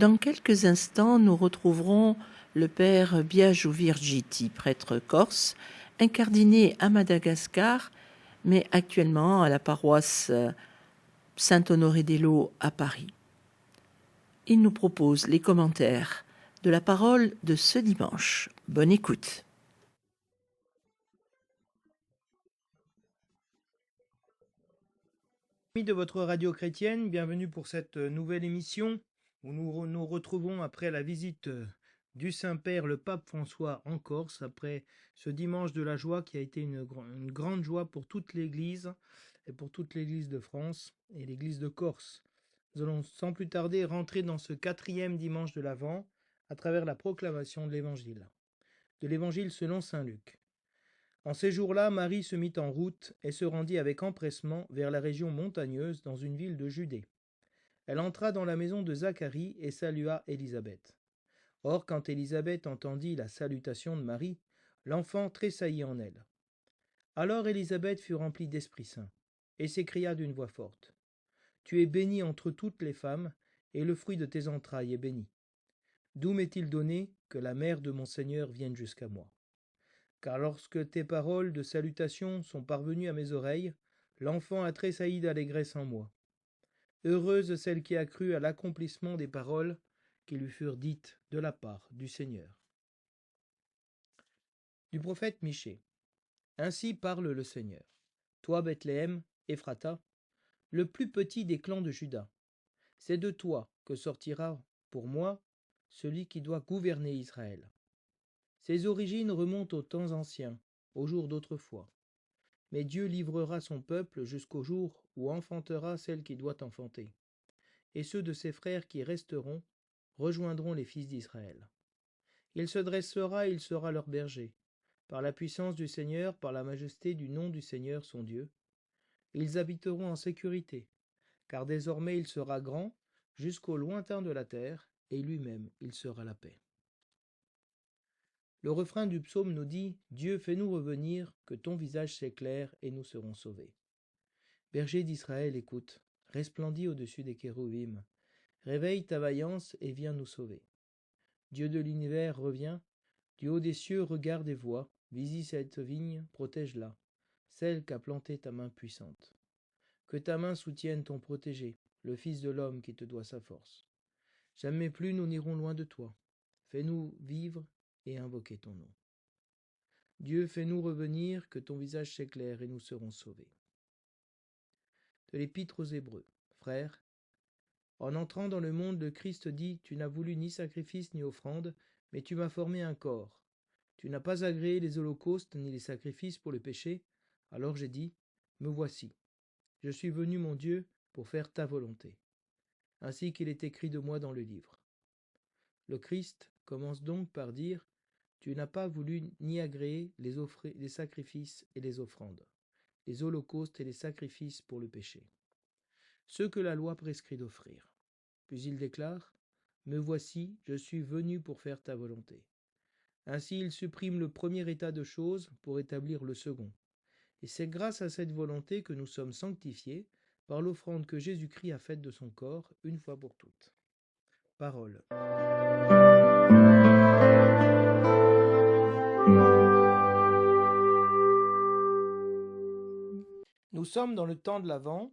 Dans quelques instants, nous retrouverons le père Biagio Virgiti, prêtre corse, incardiné à Madagascar, mais actuellement à la paroisse Saint-Honoré-des-Laux à Paris. Il nous propose les commentaires de la parole de ce dimanche. Bonne écoute. Amis de votre radio chrétienne, bienvenue pour cette nouvelle émission où nous nous retrouvons après la visite du Saint-Père, le pape François, en Corse, après ce dimanche de la joie qui a été une grande joie pour toute l'Église et pour toute l'Église de France et l'Église de Corse. Nous allons sans plus tarder rentrer dans ce 4e dimanche de l'Avent à travers la proclamation de l'Évangile selon saint Luc. En ces jours-là, Marie se mit en route et se rendit avec empressement vers la région montagneuse dans une ville de Judée. Elle entra dans la maison de Zacharie et salua Élisabeth. Or, quand Élisabeth entendit la salutation de Marie, l'enfant tressaillit en elle. Alors Élisabeth fut remplie d'Esprit Saint et s'écria d'une voix forte : « Tu es bénie entre toutes les femmes, et le fruit de tes entrailles est béni. D'où m'est-il donné que la mère de mon Seigneur vienne jusqu'à moi ? Car lorsque tes paroles de salutation sont parvenues à mes oreilles, l'enfant a tressailli d'allégresse en moi. Heureuse celle qui a cru à l'accomplissement des paroles qui lui furent dites de la part du Seigneur. » Du prophète Michée. Ainsi parle le Seigneur. Toi, Bethléem, Ephrata, le plus petit des clans de Juda, c'est de toi que sortira, pour moi, celui qui doit gouverner Israël. Ses origines remontent aux temps anciens, aux jours d'autrefois. Mais Dieu livrera son peuple jusqu'au jour où enfantera celle qui doit enfanter. Et ceux de ses frères qui resteront rejoindront les fils d'Israël. Il se dressera et il sera leur berger. Par la puissance du Seigneur, par la majesté du nom du Seigneur son Dieu, ils habiteront en sécurité, car désormais il sera grand jusqu'au lointain de la terre, et lui-même il sera la paix. Le refrain du psaume nous dit : Dieu, fais-nous revenir, que ton visage s'éclaire et nous serons sauvés. Berger d'Israël, écoute, resplendis au-dessus des chérubim, réveille ta vaillance et viens nous sauver. Dieu de l'univers, reviens, du haut des cieux, regarde et vois, visite cette vigne, protège-la, celle qu'a plantée ta main puissante. Que ta main soutienne ton protégé, le Fils de l'homme qui te doit sa force. Jamais plus nous n'irons loin de toi. Fais-nous vivre et invoquer ton nom. Dieu, fais-nous revenir, que ton visage s'éclaire et nous serons sauvés. De l'Épître aux Hébreux. Frères, en entrant dans le monde, le Christ dit : Tu n'as voulu ni sacrifice ni offrande, mais tu m'as formé un corps. Tu n'as pas agréé les holocaustes ni les sacrifices pour le péché. Alors j'ai dit : Me voici. Je suis venu, mon Dieu, pour faire ta volonté. Ainsi qu'il est écrit de moi dans le livre. Le Christ commence donc par dire : Tu n'as pas voulu ni agréer les sacrifices et les offrandes, les holocaustes et les sacrifices pour le péché, ceux que la loi prescrit d'offrir. Puis il déclare : Me voici, je suis venu pour faire ta volonté. Ainsi il supprime le premier état de choses pour établir le second. Et c'est grâce à cette volonté que nous sommes sanctifiés par l'offrande que Jésus-Christ a faite de son corps une fois pour toutes. Parole. Nous sommes dans le temps de l'Avent,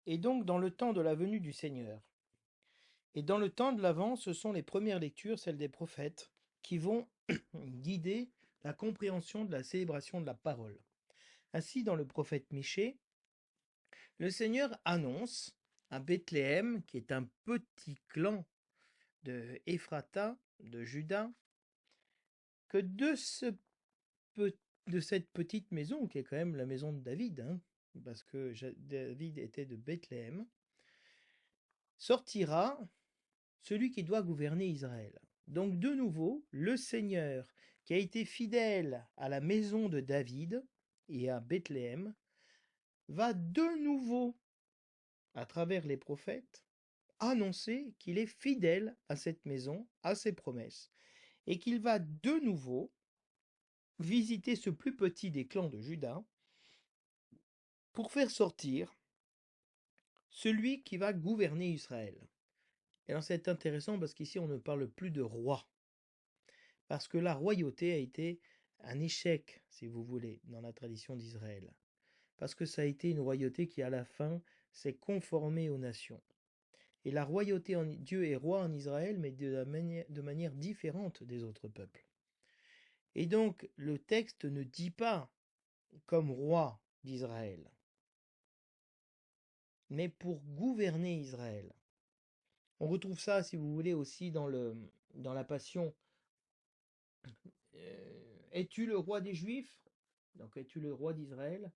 et donc dans le temps de la venue du Seigneur. Et dans le temps de l'Avent, ce sont les premières lectures, celles des prophètes, qui vont guider la compréhension de la célébration de la parole. Ainsi, dans le prophète Michée, le Seigneur annonce à Bethléem, qui est un petit clan de Ephrata, de Juda, que de cette petite maison, qui est quand même la maison de David, parce que David était de Bethléem, sortira celui qui doit gouverner Israël. Donc de nouveau, le Seigneur, qui a été fidèle à la maison de David et à Bethléem, va de nouveau, à travers les prophètes, annoncer qu'il est fidèle à cette maison, à ses promesses, et qu'il va de nouveau visiter ce plus petit des clans de Juda pour faire sortir celui qui va gouverner Israël. Et alors c'est intéressant parce qu'ici on ne parle plus de roi, parce que la royauté a été un échec, si vous voulez, dans la tradition d'Israël, parce que ça a été une royauté qui à la fin s'est conformée aux nations. Et la royauté en Dieu est roi en Israël, mais de manière différente des autres peuples. Et donc le texte ne dit pas comme roi d'Israël, mais pour gouverner Israël. On retrouve ça, si vous voulez, aussi dans la Passion. Es-tu le roi des Juifs? Donc, es-tu le roi d'Israël?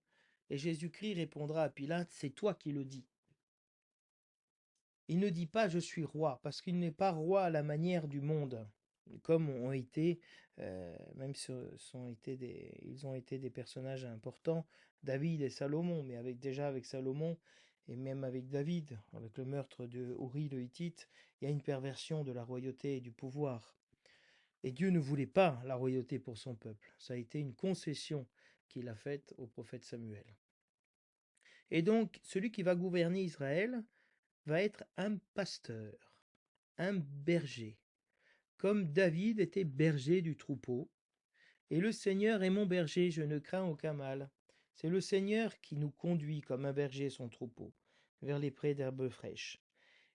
Et Jésus-Christ répondra à Pilate, c'est toi qui le dis. Il ne dit pas je suis roi, parce qu'il n'est pas roi à la manière du monde, comme ont été, même si ils ont été des personnages importants, David et Salomon, mais déjà avec Salomon, et même avec David, avec le meurtre de Uri le Hittite, il y a une perversion de la royauté et du pouvoir. Et Dieu ne voulait pas la royauté pour son peuple. Ça a été une concession qu'il a faite au prophète Samuel. Et donc, celui qui va gouverner Israël va être un pasteur, un berger, comme David était berger du troupeau. Et le Seigneur est mon berger, je ne crains aucun mal. C'est le Seigneur qui nous conduit comme un berger son troupeau, vers les prés d'herbes fraîches.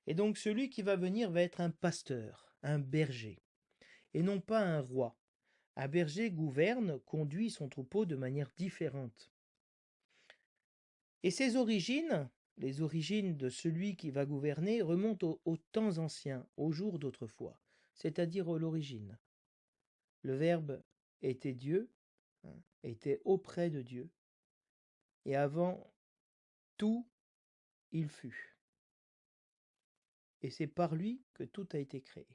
Et donc celui qui va venir va être un pasteur, un berger, et non pas un roi. Un berger gouverne, conduit son troupeau de manière différente. Et ses origines, les origines de celui qui va gouverner, remontent aux temps anciens, aux jours d'autrefois, c'est-à-dire à l'origine. Le Verbe était Dieu, était auprès de Dieu, et avant tout, il fut. Et c'est par lui que tout a été créé.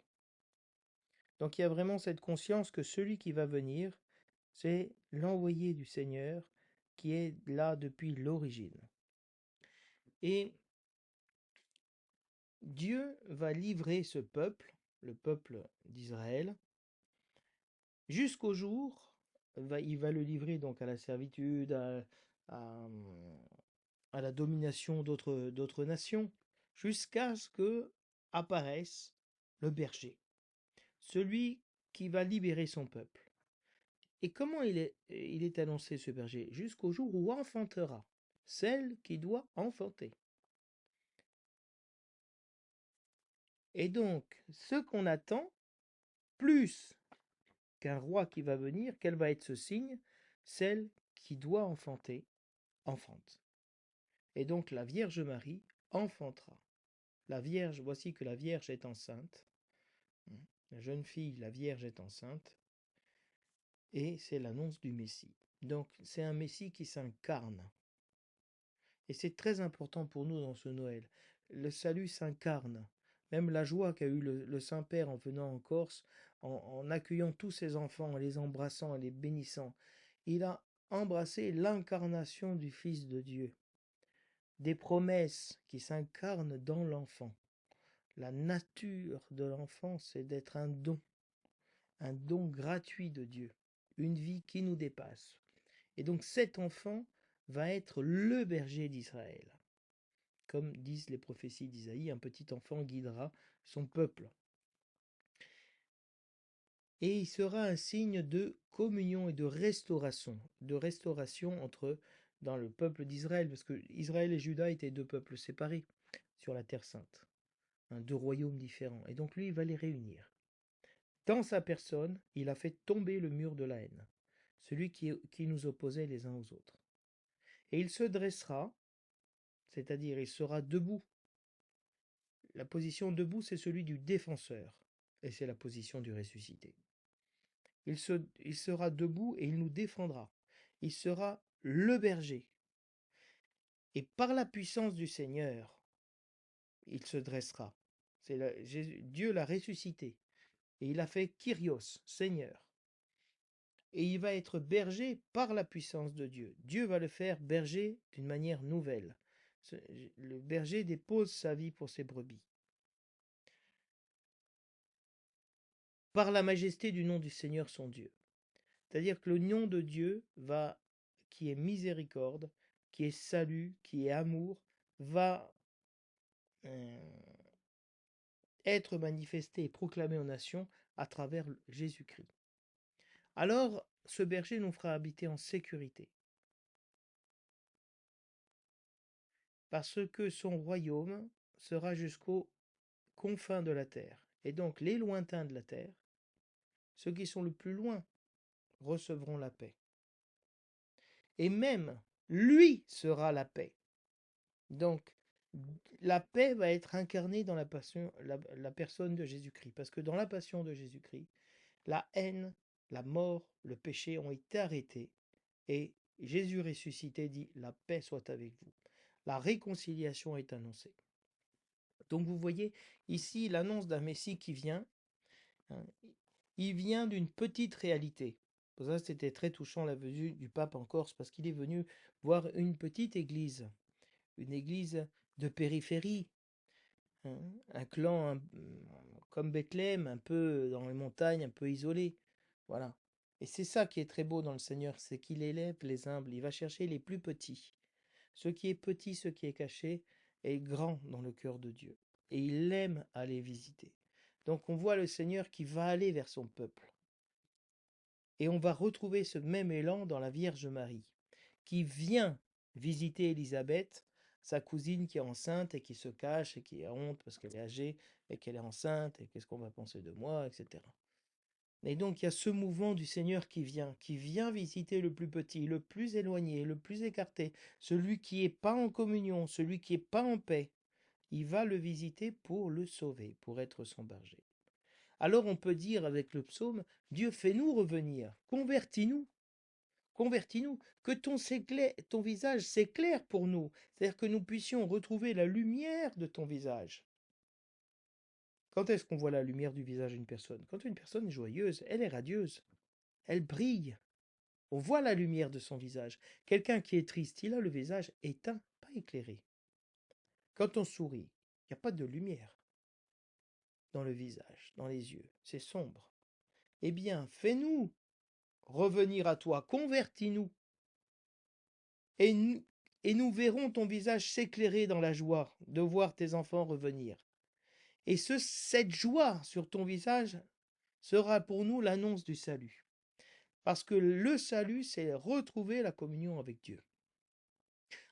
Donc il y a vraiment cette conscience que celui qui va venir, c'est l'envoyé du Seigneur qui est là depuis l'origine. Et Dieu va livrer ce peuple, le peuple d'Israël, jusqu'au jour, il va le livrer donc à la servitude, à- à la domination d'autres nations, jusqu'à ce que apparaisse le berger, celui qui va libérer son peuple. Et comment il est annoncé ce berger? Jusqu'au jour où enfantera celle qui doit enfanter. Et donc, ce qu'on attend, plus qu'un roi qui va venir, quel va être ce signe? Celle qui doit enfanter, enfante. Et donc la Vierge Marie enfantera. La Vierge, voici que la Vierge est enceinte. La jeune fille, la Vierge est enceinte. Et c'est l'annonce du Messie. Donc c'est un Messie qui s'incarne. Et c'est très important pour nous dans ce Noël. Le salut s'incarne. Même la joie qu'a eu le Saint-Père en venant en Corse, en accueillant tous ses enfants, en les embrassant, en les bénissant. Il a embrassé l'incarnation du Fils de Dieu. Des promesses qui s'incarnent dans l'enfant. La nature de l'enfant, c'est d'être un don gratuit de Dieu, une vie qui nous dépasse. Et donc cet enfant va être le berger d'Israël. Comme disent les prophéties d'Isaïe, un petit enfant guidera son peuple. Et il sera un signe de communion et de restauration entre dans le peuple d'Israël, parce que Israël et Juda étaient deux peuples séparés sur la Terre Sainte, deux royaumes différents. Et donc lui, il va les réunir. Dans sa personne, il a fait tomber le mur de la haine, celui qui nous opposait les uns aux autres. Et il se dressera, c'est-à-dire il sera debout. La position debout, c'est celui du défenseur, et c'est la position du ressuscité. Il sera debout et il nous défendra. Il sera le berger. Et par la puissance du Seigneur, il se dressera. Dieu l'a ressuscité. Et il a fait Kyrios, Seigneur. Et il va être berger par la puissance de Dieu. Dieu va le faire berger d'une manière nouvelle. Le berger dépose sa vie pour ses brebis. Par la majesté du nom du Seigneur son Dieu. C'est-à-dire que le nom de Dieu qui est miséricorde, qui est salut, qui est amour, va être manifesté et proclamé aux nations à travers Jésus-Christ. Alors, ce berger nous fera habiter en sécurité, parce que son royaume sera jusqu'aux confins de la terre. Et donc, les lointains de la terre, ceux qui sont le plus loin, recevront la paix. Et même, lui sera la paix. Donc, la paix va être incarnée dans la personne de Jésus-Christ. Parce que dans la passion de Jésus-Christ, la haine, la mort, le péché ont été arrêtés. Et Jésus ressuscité dit, la paix soit avec vous. La réconciliation est annoncée. Donc vous voyez ici l'annonce d'un Messie qui vient. Hein, il vient d'une petite réalité. Pour ça, c'était très touchant la venue du pape en Corse, parce qu'il est venu voir une petite église, une église de périphérie, hein, un clan comme Bethléem, un peu dans les montagnes, un peu isolé. Voilà. Et c'est ça qui est très beau dans le Seigneur, c'est qu'il élève les humbles, il va chercher les plus petits. Ce qui est petit, ce qui est caché, est grand dans le cœur de Dieu. Et il aime aller visiter. Donc on voit le Seigneur qui va aller vers son peuple. Et on va retrouver ce même élan dans la Vierge Marie, qui vient visiter Élisabeth, sa cousine qui est enceinte et qui se cache et qui a honte parce qu'elle est âgée et qu'elle est enceinte et qu'est-ce qu'on va penser de moi, etc. Et donc il y a ce mouvement du Seigneur qui vient visiter le plus petit, le plus éloigné, le plus écarté, celui qui n'est pas en communion, celui qui n'est pas en paix. Il va le visiter pour le sauver, pour être son berger. Alors on peut dire avec le psaume, Dieu fais-nous revenir, convertis-nous, convertis-nous, que ton visage s'éclaire pour nous, c'est-à-dire que nous puissions retrouver la lumière de ton visage. Quand est-ce qu'on voit la lumière du visage d'une personne? Quand une personne est joyeuse, elle est radieuse, elle brille. On voit la lumière de son visage. Quelqu'un qui est triste, il a le visage éteint, pas éclairé. Quand on sourit, il n'y a pas de lumière dans le visage, dans les yeux, c'est sombre. Eh bien, fais-nous revenir à toi, convertis-nous, et nous verrons ton visage s'éclairer dans la joie de voir tes enfants revenir. Et cette joie sur ton visage sera pour nous l'annonce du salut. Parce que le salut, c'est retrouver la communion avec Dieu.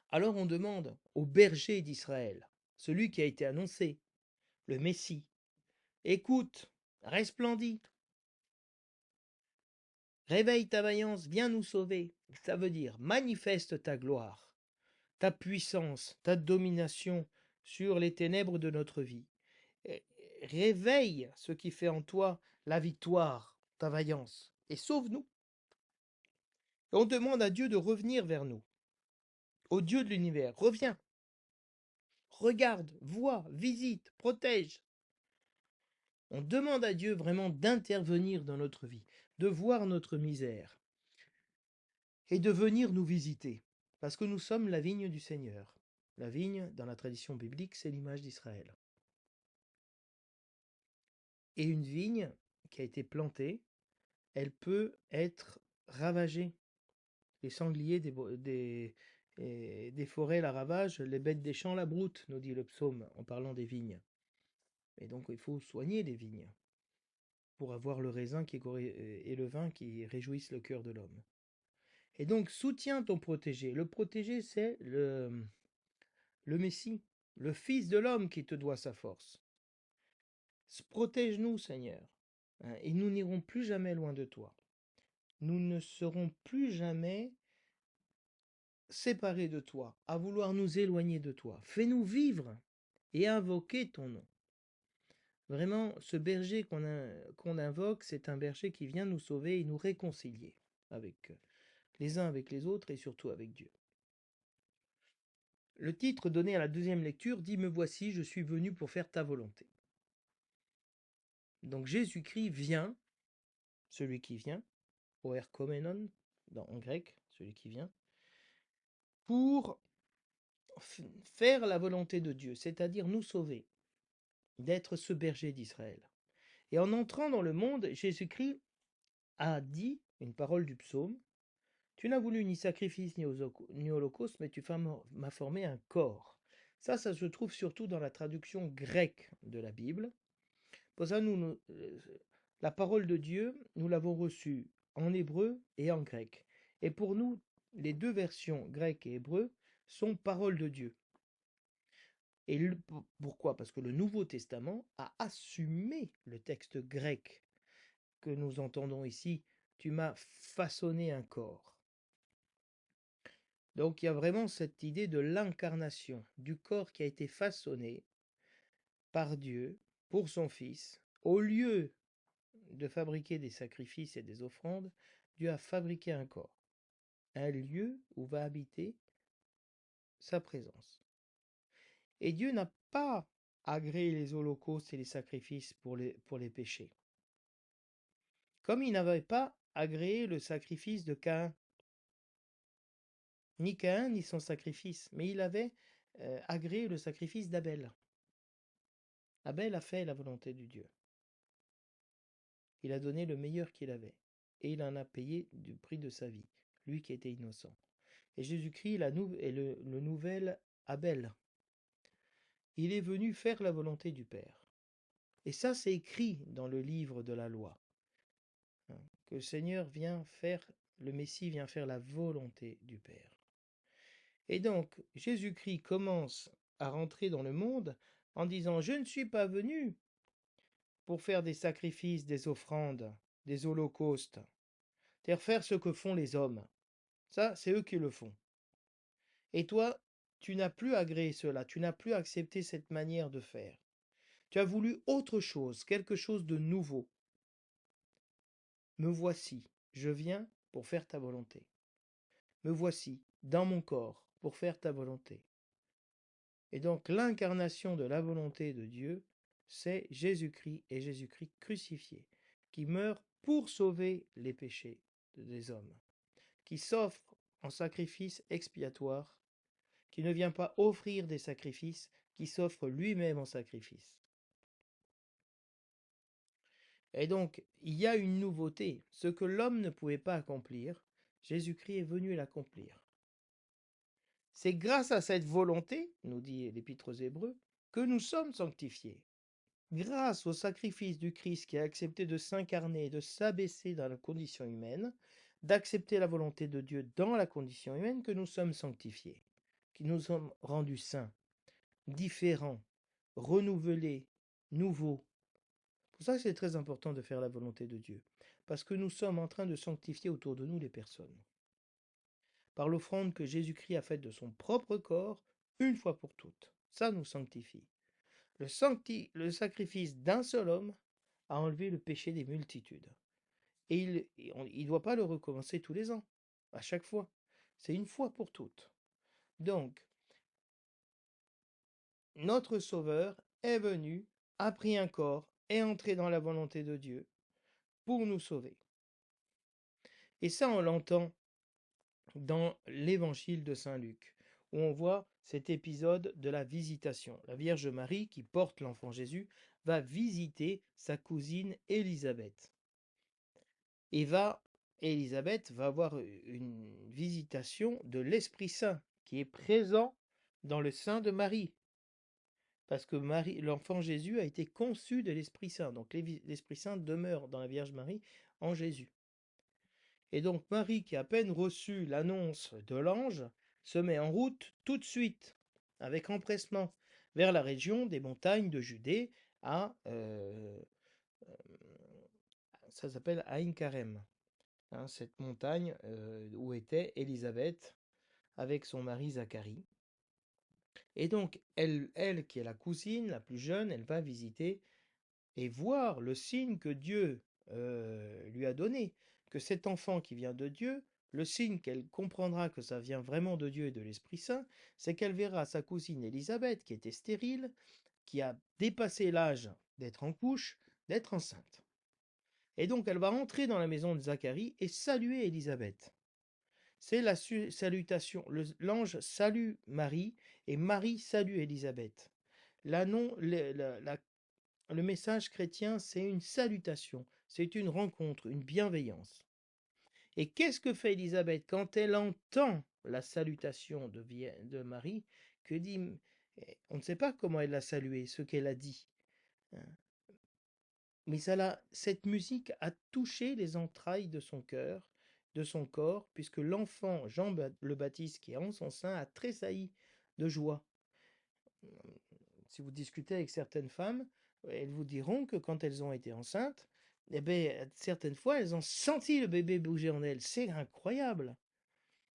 Alors on demande au berger d'Israël, celui qui a été annoncé, le Messie, écoute, resplendis, réveille ta vaillance, viens nous sauver. Ça veut dire manifeste ta gloire, ta puissance, ta domination sur les ténèbres de notre vie. Réveille ce qui fait en toi la victoire, ta vaillance, et sauve-nous. On demande à Dieu de revenir vers nous, au Dieu de l'univers. Reviens, regarde, vois, visite, protège. On demande à Dieu vraiment d'intervenir dans notre vie, de voir notre misère et de venir nous visiter, parce que nous sommes la vigne du Seigneur. La vigne, dans la tradition biblique, c'est l'image d'Israël. Et une vigne qui a été plantée, elle peut être ravagée. Les sangliers des forêts la ravagent, les bêtes des champs la broutent, nous dit le psaume en parlant des vignes. Et donc il faut soigner les vignes pour avoir le raisin et le vin qui réjouissent le cœur de l'homme. Et donc soutiens ton protégé. Le protégé, c'est le Messie, le Fils de l'homme qui te doit sa force. Protège-nous, Seigneur, hein, et nous n'irons plus jamais loin de toi. Nous ne serons plus jamais séparés de toi, à vouloir nous éloigner de toi. Fais-nous vivre et invoquer ton nom. Vraiment, ce berger qu'on invoque, c'est un berger qui vient nous sauver et nous réconcilier avec les uns avec les autres et surtout avec Dieu. Le titre donné à la deuxième lecture dit « Me voici, je suis venu pour faire ta volonté ». Donc Jésus-Christ vient, celui qui vient, oerkomenon en grec, celui qui vient, pour faire la volonté de Dieu, c'est-à-dire nous sauver, d'être ce berger d'Israël. Et en entrant dans le monde, Jésus-Christ a dit, une parole du psaume, « Tu n'as voulu ni sacrifice ni holocauste, mais tu m'as formé un corps. » Ça se trouve surtout dans la traduction grecque de la Bible. Pour ça, la parole de Dieu, nous l'avons reçue en hébreu et en grec. Et pour nous, les deux versions, grec et hébreu, sont parole de Dieu. Et pourquoi? Parce que le Nouveau Testament a assumé le texte grec que nous entendons ici. Tu m'as façonné un corps. Donc il y a vraiment cette idée de l'incarnation, du corps qui a été façonné par Dieu pour son Fils. Au lieu de fabriquer des sacrifices et des offrandes, Dieu a fabriqué un corps, un lieu où va habiter sa présence. Et Dieu n'a pas agréé les holocaustes et les sacrifices pour les péchés. Comme il n'avait pas agréé le sacrifice de Caïn, ni Caïn ni son sacrifice, mais il avait agréé le sacrifice d'Abel. Abel a fait la volonté de Dieu. Il a donné le meilleur qu'il avait, et il en a payé du prix de sa vie, lui qui était innocent. Et Jésus-Christ est le nouvel Abel. Il est venu faire la volonté du Père. Et ça, c'est écrit dans le livre de la loi. Que le Seigneur vient faire, le Messie vient faire la volonté du Père. Et donc, Jésus-Christ commence à rentrer dans le monde en disant, je ne suis pas venu pour faire des sacrifices, des offrandes, des holocaustes, c'est-à-dire faire ce que font les hommes. Ça, c'est eux qui le font. Et toi, tu n'as plus agréé cela, tu n'as plus accepté cette manière de faire. Tu as voulu autre chose, quelque chose de nouveau. Me voici, je viens pour faire ta volonté. Me voici, dans mon corps, pour faire ta volonté. Et donc l'incarnation de la volonté de Dieu, c'est Jésus-Christ et Jésus-Christ crucifié, qui meurt pour sauver les péchés des hommes, qui s'offre en sacrifice expiatoire, qui ne vient pas offrir des sacrifices, qui s'offre lui-même en sacrifice. Et donc, il y a une nouveauté. Ce que l'homme ne pouvait pas accomplir, Jésus-Christ est venu l'accomplir. C'est grâce à cette volonté, nous dit l'Épître aux Hébreux, que nous sommes sanctifiés. Grâce au sacrifice du Christ qui a accepté de s'incarner, de s'abaisser dans la condition humaine, d'accepter la volonté de Dieu dans la condition humaine, que nous sommes sanctifiés, que nous sommes rendus saints, différents, renouvelés, nouveaux. Pour ça, c'est très important de faire la volonté de Dieu, parce que nous sommes en train de sanctifier autour de nous les personnes. Par l'offrande que Jésus-Christ a faite de son propre corps, une fois pour toutes. Ça nous sanctifie. Le sacrifice d'un seul homme a enlevé le péché des multitudes. Et il ne doit pas le recommencer tous les ans, à chaque fois. C'est une fois pour toutes. Donc, notre Sauveur est venu, a pris un corps, est entré dans la volonté de Dieu pour nous sauver. Et ça, on l'entend dans l'évangile de Saint Luc, où on voit cet épisode de la visitation. La Vierge Marie, qui porte l'enfant Jésus, va visiter sa cousine Élisabeth. Et Élisabeth va avoir une visitation de l'Esprit Saint, qui est présent dans le sein de Marie. Parce que l'enfant Jésus a été conçu de l'Esprit Saint. Donc l'Esprit Saint demeure dans la Vierge Marie en Jésus. Et donc Marie, qui a à peine reçu l'annonce de l'ange, se met en route tout de suite, avec empressement, vers la région des montagnes de Judée, ça s'appelle Aïn Karem, hein, cette montagne où était Élisabeth avec son mari Zacharie. Et donc, elle, qui est la cousine la plus jeune, elle va visiter et voir le signe que Dieu lui a donné, que cet enfant qui vient de Dieu, le signe qu'elle comprendra que ça vient vraiment de Dieu et de l'Esprit Saint, c'est qu'elle verra sa cousine Élisabeth, qui était stérile, qui a dépassé l'âge d'être en couche, d'être enceinte. Et donc elle va entrer dans la maison de Zacharie et saluer Élisabeth. C'est la salutation. L'ange salue Marie et Marie salue Élisabeth. Le message chrétien, c'est une salutation, c'est une rencontre, une bienveillance. Et qu'est-ce que fait Élisabeth quand elle entend la salutation de Marie? Que dit, on ne sait pas comment elle l'a saluée, ce qu'elle a dit. mais cette musique a touché les entrailles de son cœur, de son corps, puisque l'enfant le Baptiste qui est en son sein a tressailli de joie. Si vous discutez avec certaines femmes, elles vous diront que quand elles ont été enceintes, eh ben, certaines fois, elles ont senti le bébé bouger en elles. C'est incroyable.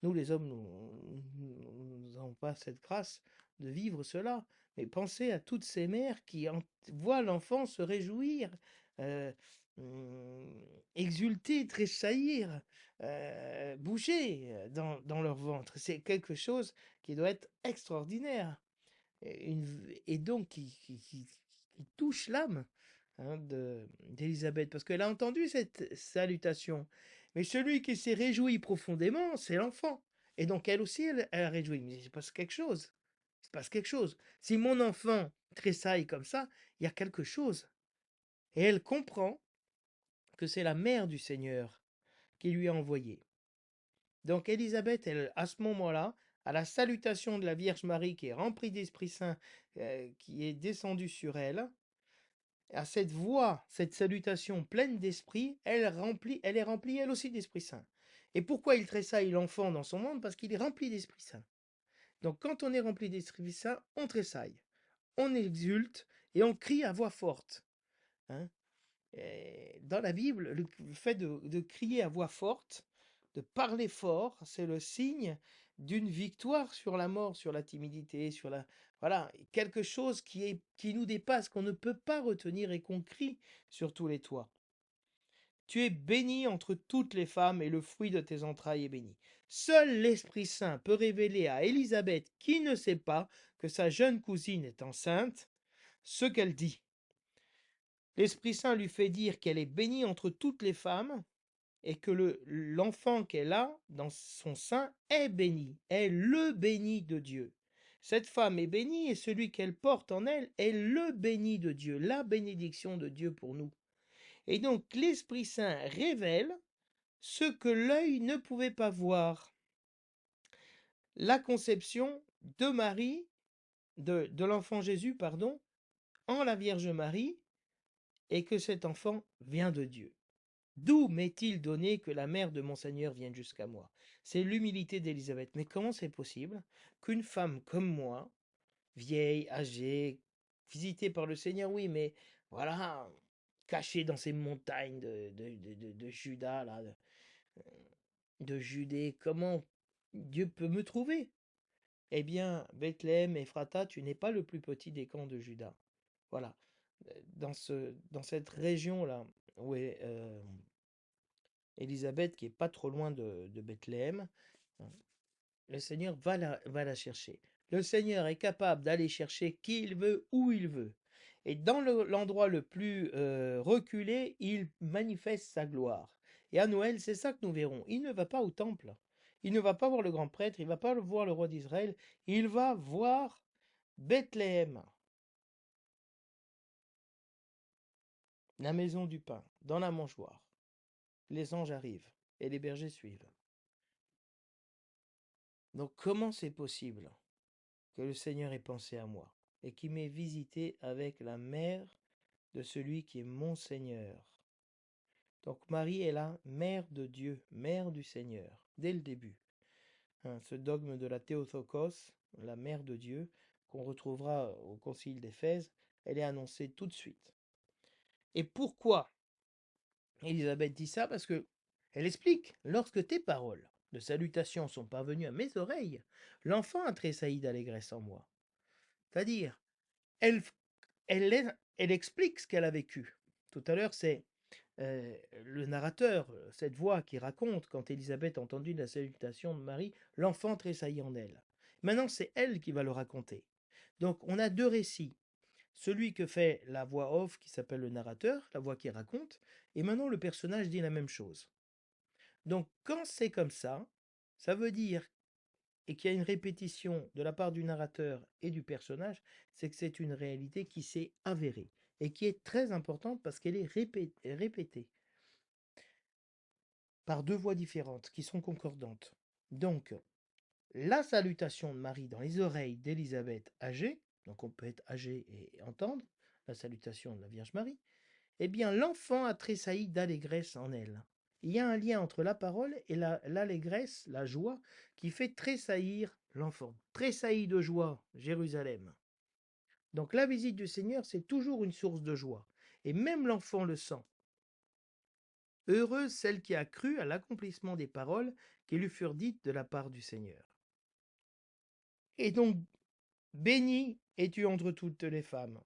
Nous, les hommes, nous n'avons pas cette grâce de vivre cela. Mais pensez à toutes ces mères qui voient l'enfant se réjouir, euh, exulter, tressaillir, bouger dans leur ventre. C'est quelque chose qui doit être extraordinaire et donc qui touche l'âme hein, d'Élisabeth, parce qu'elle a entendu cette salutation. Mais celui qui s'est réjoui profondément, c'est l'enfant. Et donc elle aussi, elle a réjoui. Mais il se passe quelque chose. Il se passe quelque chose. Si mon enfant tressaille comme ça, il y a quelque chose. Et elle comprend que c'est la mère du Seigneur qui lui a envoyé. Donc Élisabeth, elle, à ce moment-là, à la salutation de la Vierge Marie qui est remplie d'Esprit Saint, qui est descendue sur elle, à cette voix, cette salutation pleine d'esprit, elle est remplie elle aussi d'Esprit Saint. Et pourquoi il tressaille l'enfant dans son monde? Parce qu'il est rempli d'Esprit Saint. Donc quand on est rempli d'Esprit Saint, on tressaille, on exulte et on crie à voix forte. Hein. Dans la Bible, le fait de crier à voix forte, de parler fort, c'est le signe d'une victoire sur la mort, sur la timidité, sur la voilà, quelque chose qui nous dépasse, qu'on ne peut pas retenir et qu'on crie sur tous les toits. Tu es bénie entre toutes les femmes et le fruit de tes entrailles est béni. Seul l'Esprit Saint peut révéler à Élisabeth, qui ne sait pas que sa jeune cousine est enceinte, ce qu'elle dit. L'Esprit Saint lui fait dire qu'elle est bénie entre toutes les femmes et que l'enfant qu'elle a dans son sein est béni, est le béni de Dieu. Cette femme est bénie et celui qu'elle porte en elle est le béni de Dieu, la bénédiction de Dieu pour nous. Et donc l'Esprit Saint révèle ce que l'œil ne pouvait pas voir. La conception de Marie, de l'enfant Jésus, pardon, en la Vierge Marie, et que cet enfant vient de Dieu. D'où m'est-il donné que la mère de mon Seigneur vienne jusqu'à moi? C'est l'humilité d'Élisabeth. Mais comment c'est possible qu'une femme comme moi, vieille, âgée, visitée par le Seigneur, oui, mais voilà, cachée dans ces montagnes de Juda, là, de Judée, comment Dieu peut me trouver? Eh bien, Bethléem, Ephrata, tu n'es pas le plus petit des camps de Juda. Voilà. Dans cette région-là, où est Élisabeth, qui est pas trop loin de Bethléem, hein, le Seigneur va la chercher. Le Seigneur est capable d'aller chercher qui il veut, où il veut. Et dans l'endroit le plus reculé, il manifeste sa gloire. Et à Noël, c'est ça que nous verrons. Il ne va pas au temple. Il ne va pas voir le grand prêtre. Il ne va pas voir le roi d'Israël. Il va voir Bethléem, la maison du pain, dans la mangeoire. Les anges arrivent et les bergers suivent. Donc comment c'est possible que le Seigneur ait pensé à moi et qu'il m'ait visité avec la mère de celui qui est mon Seigneur? Donc Marie est la mère de Dieu, mère du Seigneur, dès le début. Hein, ce dogme de la Théotokos, la mère de Dieu, qu'on retrouvera au Concile d'Éphèse, elle est annoncée tout de suite. Et pourquoi Élisabeth dit ça? Parce que elle explique, lorsque tes paroles de salutation sont parvenues à mes oreilles, l'enfant a tressailli d'allégresse en moi. C'est-à-dire, elle, elle explique ce qu'elle a vécu. Tout à l'heure, c'est le narrateur, cette voix qui raconte quand Élisabeth a entendu la salutation de Marie, l'enfant tressaillit en elle. Maintenant, c'est elle qui va le raconter. Donc, on a deux récits. Celui que fait la voix off qui s'appelle le narrateur, la voix qui raconte, et maintenant le personnage dit la même chose. Donc, quand c'est comme ça veut dire et qu'il y a une répétition de la part du narrateur et du personnage, c'est que c'est une réalité qui s'est avérée et qui est très importante parce qu'elle est répétée par deux voix différentes qui sont concordantes. Donc, la salutation de Marie dans les oreilles d'Élisabeth âgée, donc on peut être âgé et entendre la salutation de la Vierge Marie, eh bien l'enfant a tressailli d'allégresse en elle. Il y a un lien entre la parole et l'allégresse, la joie, qui fait tressaillir l'enfant. Tressaillit de joie, Jérusalem. Donc la visite du Seigneur, c'est toujours une source de joie. Et même l'enfant le sent. Heureuse celle qui a cru à l'accomplissement des paroles qui lui furent dites de la part du Seigneur. Et donc, bénie es-tu entre toutes les femmes.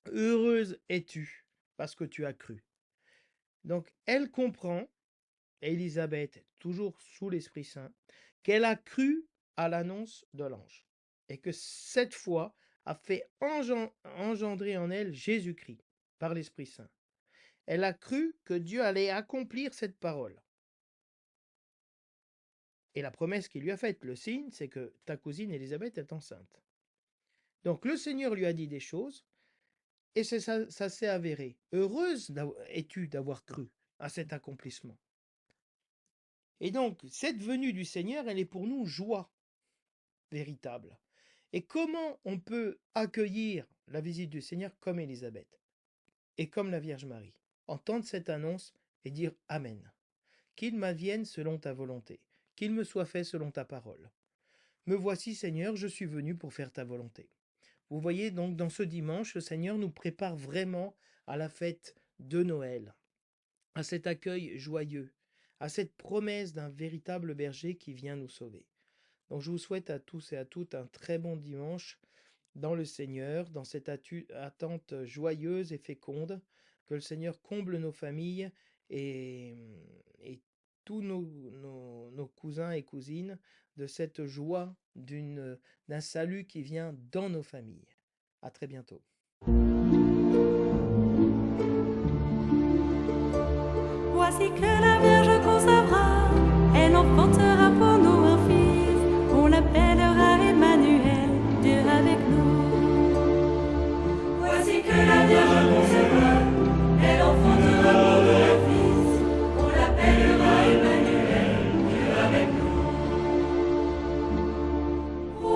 Heureuse es-tu, parce que tu as cru. Donc, elle comprend, Élisabeth, toujours sous l'Esprit Saint, qu'elle a cru à l'annonce de l'ange. Et que cette foi a fait engendrer en elle Jésus-Christ, par l'Esprit Saint. Elle a cru que Dieu allait accomplir cette parole. Et la promesse qu'il lui a faite, le signe, c'est que ta cousine Élisabeth est enceinte. Donc le Seigneur lui a dit des choses, et ça s'est avéré. Heureuse es-tu d'avoir cru à cet accomplissement. Et donc, cette venue du Seigneur, elle est pour nous joie véritable. Et comment on peut accueillir la visite du Seigneur comme Élisabeth et comme la Vierge Marie? Entendre cette annonce et dire Amen. Qu'il m'advienne selon ta volonté, qu'il me soit fait selon ta parole. Me voici, Seigneur, je suis venu pour faire ta volonté. Vous voyez donc dans ce dimanche, le Seigneur nous prépare vraiment à la fête de Noël, à cet accueil joyeux, à cette promesse d'un véritable berger qui vient nous sauver. Donc je vous souhaite à tous et à toutes un très bon dimanche dans le Seigneur, dans cette attente joyeuse et féconde, que le Seigneur comble nos familles et tous nos cousins et cousines de cette joie d'un salut qui vient dans nos familles. À très bientôt. Voici que la Vierge concevra, elle enfantera pour nous un fils, on l'appellera Emmanuel, Dieu avec nous. Voici que la Vierge concevra, elle enfantera pour nous un fils, on l'appellera Emmanuel, Dieu avec nous. Oh,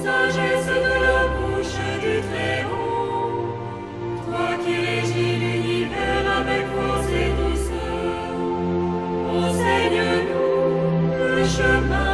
sagesse de la bouche du Très-Haut, toi qui régis l'univers avec force et douceur, enseigne-nous le chemin